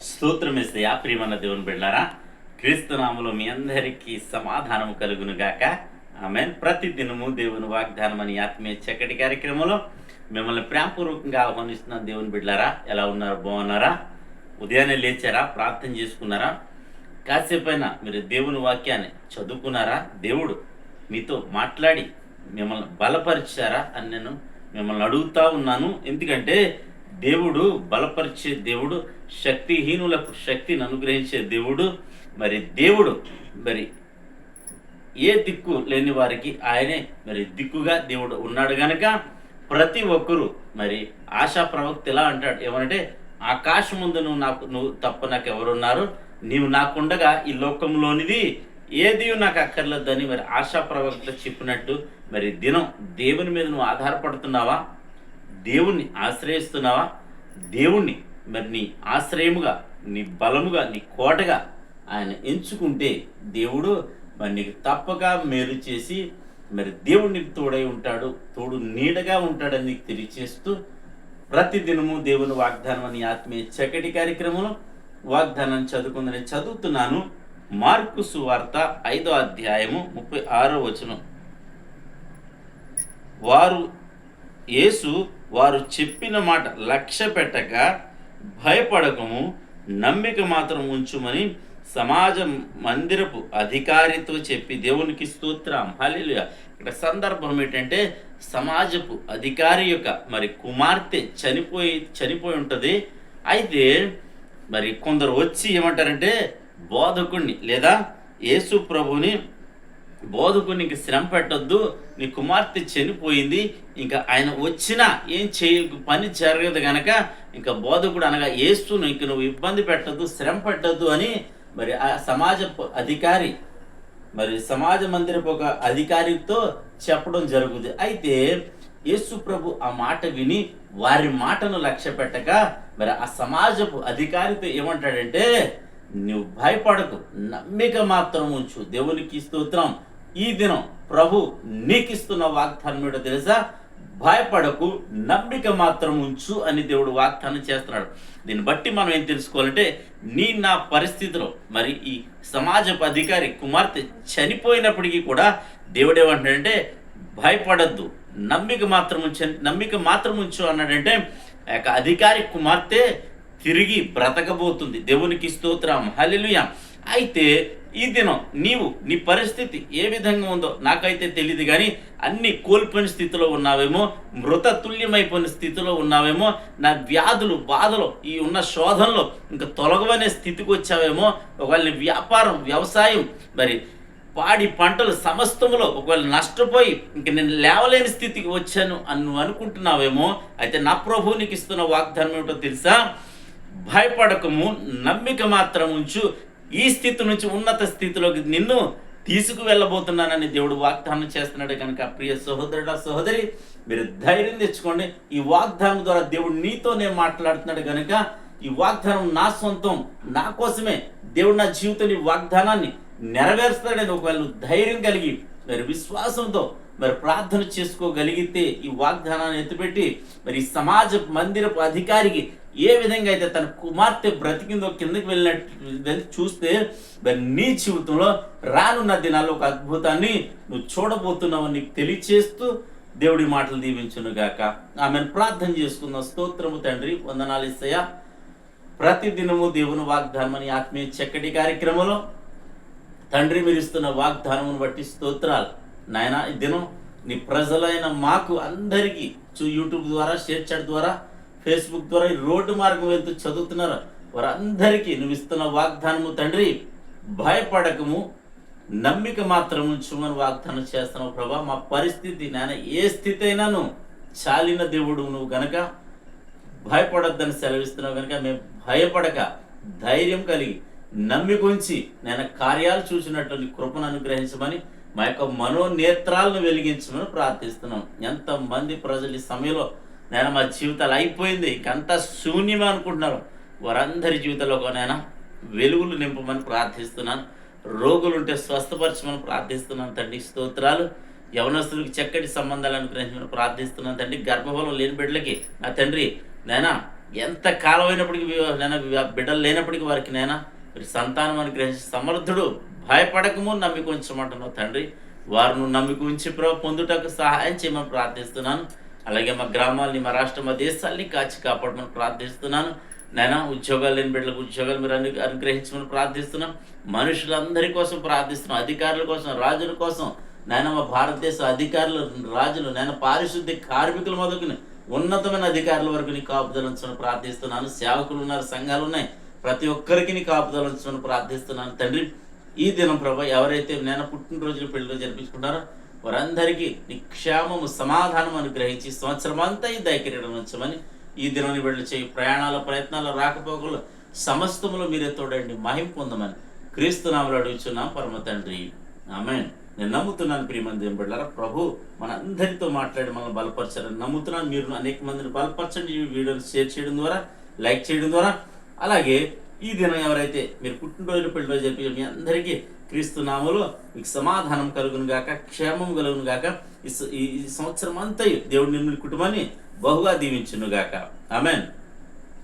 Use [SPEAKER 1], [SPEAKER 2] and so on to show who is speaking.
[SPEAKER 1] స్తోత్రమేసయ్యా ప్రియమైన దేవుని బిడ్డారా, క్రీస్తు నామములో మీ అందరికీ సమాధానము కలుగును గాక. ఆమేన్. ప్రతి దినము దేవుని వాగ్దానం అని ఆత్మీయ చక్కటి కార్యక్రమంలో మిమ్మల్ని ప్రేమపూర్వకంగా ఆహ్వానిస్తున్న దేవుని బిడ్డారా, ఎలా ఉన్నారు? బాగున్నారా? ఉదయాన్నే లేచారా? ప్రార్థన చేసుకున్నారా? కాసేపైనా మీరు దేవుని వాక్యాన్ని చదువుకున్నారా? దేవుడు మీతో మాట్లాడి మిమ్మల్ని బలపరిచారా అని నేను మిమ్మల్ని అడుగుతా ఉన్నాను. ఎందుకంటే దేవుడు బలపరిచే దేవుడు, శక్తిహీనులకు శక్తిని అనుగ్రహించే దేవుడు. దేవుడు ఏ దిక్కు లేని వారికి ఆయనే దిక్కుగా దేవుడు ఉన్నాడు గనక ప్రతి ఒక్కరూ ఆశా ప్రవక్త ఎలా అంటాడు, ఏమనంటే ఆకాశం ముందు నువ్వు తప్ప నాకు ఎవరున్నారు, నీవు నాకుండగా ఈ లోకంలోనిది ఏది నాకు అక్కర్లేదని ఆశా ప్రవక్త చెప్పినట్టు దినం దేవుని మీద నువ్వు ఆధారపడుతున్నావా? దేవుణ్ణి ఆశ్రయిస్తున్నావా? దేవుణ్ణి నీ ఆశ్రయముగా, నీ బలముగా, నీ కోటగా ఆయన ఎంచుకుంటే దేవుడు నీకు తప్పక మేలు చేసి దేవుడు నీకు తోడై ఉంటాడు, తోడు నీడగా ఉంటాడని నీకు తెలియచేస్తూ ప్రతిదినము దేవుని వాగ్దానం అని ఆత్మీయ చక్కటి కార్యక్రమంలో వాగ్దానాన్ని చదువుకుందని చదువుతున్నాను. మార్కు సువార్త 5వ అధ్యాయము 36వ వచనం. యేసు వారు చెప్పిన మాట లక్ష్య పెట్టక భయపడకము, నమ్మిక మాత్రం ఉంచుమని సమాజ మందిరపు అధికారితో చెప్పి దేవునికి స్తోత్రం. హల్లెలూయా. ఇక్కడ సందర్భం ఏంటంటే సమాజపు అధికారి యొక్క కుమార్తె చనిపోయి ఉంటుంది. అయితే కొందరు వచ్చి ఏమంటారంటే బోధకుణ్ణి లేదా యేసు ప్రభుని, బోధకునికి శ్రమ పెట్టొద్దు, నీ కుమార్తె చనిపోయింది, ఇంకా ఆయన వచ్చినా ఏం పని జరగదు గనక ఇంకా బోధకుడు అనగా యేసును ఇంక నువ్వు ఇబ్బంది పెట్టద్దు, శ్రమ పెట్టద్దు అని ఆ సమాజ అధికారి సమాజ మందిరపు ఒక అధికారితో చెప్పడం జరుగుతుంది. అయితే యేసు ప్రభు ఆ మాట విని వారి మాటను లక్ష్య పెట్టక ఆ సమాజపు అధికారితో ఏమంటాడంటే, నువ్వు భయపడకు, నమ్మిక మాత్రం ఉంచు. దేవునికి స్తోత్రం. ఈ దినం ప్రభు నీకిస్తున్న వాగ్దానం ఏంటో తెలుసా? భయపడకు, నమ్మిక మాత్రం ఉంచు అని దేవుడు వాగ్దానం చేస్తున్నాడు. దీన్ని బట్టి మనం ఏం తెలుసుకోవాలంటే, నా పరిస్థితిలో ఈ సమాజపు అధికారి కుమార్తె చనిపోయినప్పటికీ కూడా దేవుడు ఏమంటాడంటే భయపడద్దు, నమ్మిక మాత్రం ఉంచు అన్నాడంటే ఆ యొక్క అధికారి కుమార్తె తిరిగి బ్రతకబోతుంది. దేవునికి స్తోత్రం. హల్లెలూయా. అయితే ఈ దినం నీ పరిస్థితి ఏ విధంగా ఉందో నాకైతే తెలియదు, కానీ అన్ని కోల్పోయిన స్థితిలో ఉన్నావేమో, మృత తుల్యమైపోయిన స్థితిలో ఉన్నావేమో, నా వ్యాధులు బాధలు ఈ ఉన్న శోధనలో ఇంకా తొలగవనే స్థితికి వచ్చావేమో, ఒకవేళ నీ వ్యాపారం వ్యవసాయం పాడి పంటలు సమస్తములో ఒకవేళ నష్టపోయి ఇంక నేను లేవలేని స్థితికి వచ్చాను అని నువ్వు అనుకుంటున్నావేమో. అయితే నా ప్రభువు నీకు ఇస్తున్న వాగ్దానం ఏమిటో తెలుసా? భయపడకము, నమ్మిక మాత్రం ఉంచు, ఈ స్థితి నుంచి ఉన్నత స్థితిలోకి నిన్ను తీసుకువెళ్ళబోతున్నానని దేవుడు వాగ్దానం చేస్తున్నాడు. కనుక ప్రియ సహోదరుడా, సహోదరి, మీరు ధైర్యం తెచ్చుకోండి. ఈ వాగ్దానం ద్వారా దేవుడు నీతోనే మాట్లాడుతున్నాడు కనుక ఈ వాగ్దానం నా సొంతం, నా కోసమే దేవుడు నా జీవితంలో ఈ వాగ్దానాన్ని నెరవేరుస్తాడని ఒకవేళ ధైర్యం కలిగి విశ్వాసంతో ప్రార్థన చేసుకోగలిగితే ఈ వాగ్దానాన్ని ఎత్తిపెట్టి ఈ సమాజ మందిరపు అధికారికి ఏ విధంగా అయితే తన కుమార్తె బ్రతికిందో కిందకి వెళ్ళినట్టు చూస్తే నీ జీవితంలో రానున్న దినాల్లో ఒక అద్భుతాన్ని నువ్వు చూడబోతున్నావు నీకు తెలియచేస్తూ దేవుడి మాటలు దీవించును గాక. ఆమెను ప్రార్థన చేసుకుందాం. స్తోత్రము తండ్రి, వందనాలు యేసయ్యా. ప్రతిదినము దేవుని వాగ్దానం అని ఆత్మీయ చక్కటి కార్యక్రమంలో తండ్రి మీరు ఇస్తున్న వాగ్దానమును బట్టి స్తోత్రాలు నాయన. ఈ దినం నీ ప్రజలైన మాకు అందరికీ యూట్యూబ్ ద్వారా, షేర్ చాట్ ద్వారా, ఫేస్బుక్ ద్వారా ఈ రోడ్డు మార్గం వెళ్తూ చదువుతున్నారు వారందరికీ నువ్వు ఇస్తున్న వాగ్దానము తండ్రి, భయపడకము, నమ్మిక మాత్రం ఉంచుమని వాగ్దానం చేస్తున్నావు ప్రభా. మా పరిస్థితి నాయన ఏ స్థితి అయినాను చాలిన దేవుడు నువ్వు గనక భయపడొద్దని సెలవిస్తున్నావు కనుక మేము భయపడక ధైర్యం కలిగి నమ్మిక ఉంచి నేను కార్యాలు చూసినట్లు నీ కృపను అనుగ్రహించమని మా యొక్క మనోనేత్రాలను వెలిగించమని ప్రార్థిస్తున్నాం. ఎంతమంది ప్రజలు ఈ సమయంలో నేను మా జీవితాలు అయిపోయింది ఇంకంతా శూన్యమే అనుకుంటున్నారు, వారందరి జీవితంలో నేను వెలుగులు నింపమని ప్రార్థిస్తున్నాను. రోగులుంటే స్వస్థపరచమని ప్రార్థిస్తున్నాను తండ్రి. స్తోత్రాలు. యవనస్తులకు చక్కటి సంబంధాలు అనుగ్రహించమని ప్రార్థిస్తున్నాను తండ్రి. గర్భఫలం లేని బిడ్డలకి నా తండ్రి నాయన ఎంత కాలం అయినప్పటికీ నేను బిడ్డలు లేనప్పటికీ వారికి నైనా మీరు సంతానం అనుగ్రహించి సమర్థుడు, భయపడకము నమ్మిక ఉంచమంటున్నావు తండ్రి. వారిని నమ్మిక ఉంచి పొందుటకు సహాయం చేయమని ప్రార్థిస్తున్నాను. అలాగే మా గ్రామాలని, మా రాష్ట్రం, మా దేశాలని కాచి కాపాడమని ప్రార్థిస్తున్నాను. నైనా ఉద్యోగాలు లేని బిడ్డలకు ఉద్యోగాలు మీరు అనుగ్రహించమని ప్రార్థిస్తున్నాం. మనుషులందరి కోసం ప్రార్థిస్తున్నాం, అధికారుల కోసం, రాజుల కోసం. నాయన మా భారతదేశ అధికారులు, రాజులు, నేను పారిశుద్ధ్య కార్మికుల మొదలుకుని ఉన్నతమైన అధికారుల వరకు నీ కాపుదల ఉంచమని ప్రార్థిస్తున్నాను. సేవకులు ఉన్నారు, సంఘాలు ఉన్నాయి, ప్రతి ఒక్కరికి నీ కాపుదల ఉంచమని ప్రార్థిస్తున్నాను తండ్రి. ఈ దినం ప్రభా ఎవరైతే నేను పుట్టినరోజులు, పెళ్లిలో జరిపించుకుంటారో వారందరికీ నీ క్షేమము, సమాధానం అనుగ్రహించి సంవత్సరం అంతా ఈ దైకిరీడం ఉంచమని, ఈ దినాన్ని బిడ్డలు చేయి ప్రయాణాల, ప్రయత్నాల, రాకపోకలు సమస్తములు మీరే తోడండి, మహిమ పొందమని క్రీస్తునామములో అడుగుచున్నాం పరమ తండ్రి, ఆమేన్. నేను నమ్ముతున్నాను ప్రియమంది బిడ్డలారా, ప్రభు మనందరితో మాట్లాడి మనల్ని బలపరచారని నమ్ముతున్నాను. మీరు అనేక మందిని బలపరచండి. ఈ వీడియోని షేర్ చేయడం ద్వారా, లైక్ చేయడం ద్వారా. అలాగే ఈ దినం ఎవరైతే మీరు పుట్టినరోజులు, పెళ్లిరోజు జరిపి మీ అందరికీ క్రీస్తు నామములో మీకు సమాధానం కలుగును గాక, క్షేమం కలుగును గాక. ఈ సంవత్సరం అంతా దేవుడు నిన్ను కుటుంబాన్ని బహుగా దీవించును గాక. ఆమేన్.